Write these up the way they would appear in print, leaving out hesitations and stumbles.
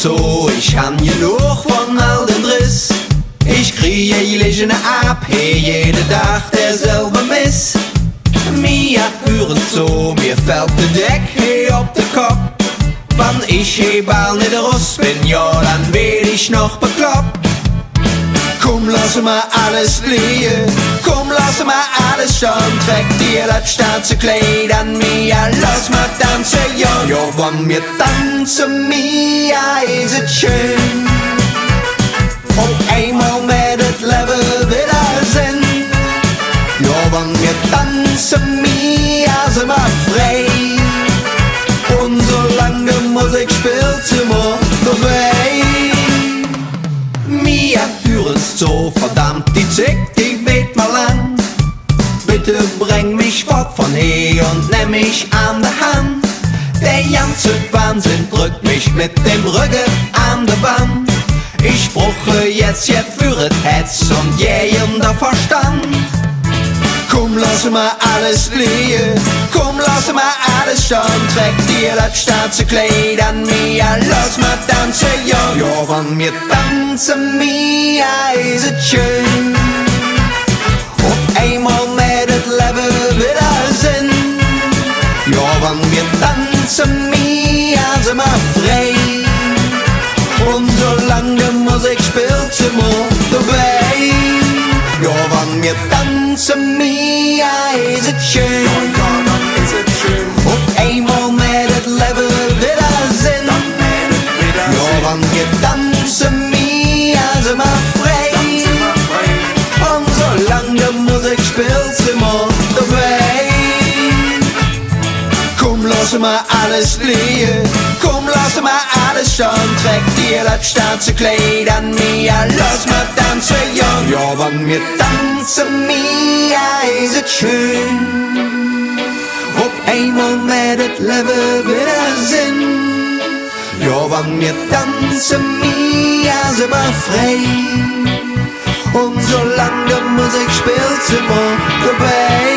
so, ich han genug von all den Driss. Ich kriege jeden ab, hey, jeden Tag derselbe Miss. Mir hören so, mir fällt der Deck, hey, auf den Kopf. Wann ich hey bald nicht raus bin, ja, dann werd ich noch bekloppt. Komm, lass mal alles liegen, komm, lass mal alles stehen. Träg dir das schwarze Kleid an mir, lass mal tanzen, ja. Ja, wann wir tanzen, mir ist es schön. Auf einmal mit das Leben wieder Sinn. Ja, wann wir tanzen, mir sind wir frei. Und solange Musik spielt, sind wir dabei. Mir hören's so, verdammt, die Zick, die weht mal an. Bitte bring mich fort von hier und nimm mich an der Hand. Der ganze Wahnsinn drückt mich mit dem Rücken an der Wand. Ich brauche jetzt für das Herz und jeder Verstand. Komm, lass mal alles liegen, komm, lass mal alles stehen. Träg dir das schwarze Kleid an mir, lass mal tanzen, ja. Ja, wann wir tanzen, mir ist es schön. Auf einmal mit das Leben wieder Sinn. Ja, wann wir tanzen, mir sind wir frei. Und solange Musik spielt, sind wir dabei. Ja, wann wir tanzen, mir ist es schön. Ja, dann ist es schön. Auf einmal mit das Leben wieder Sinn. Ja, wann wir tanzen, mir sind wir frei. Und solange Musik spielt, sind wir dabei. Komm, lass mal alles liegen, komm, lass mal alles stehen. Träg dir das schwarze Kleid an mir, lass mal tanzen, ja. Ja, wann wir tanzen, mir ist es schön. Auf einmal mit das Leben wieder Sinn. Ja, wann wir tanzen, mir sind wir frei. Und solange Musik spielt, sind wir dabei.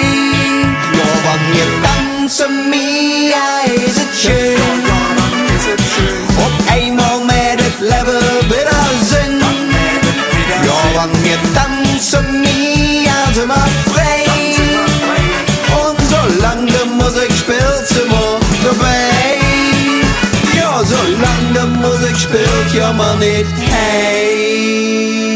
Ja, wann wir tanzen, mir ist es schön. Auf einmal mit das Leben wieder Sinn. Ja, wann wir tanzen, mir sind wir frei. Und solange Musik spielt, sind wir dabei. Ja, solange Musik spielt, ja man nicht hey.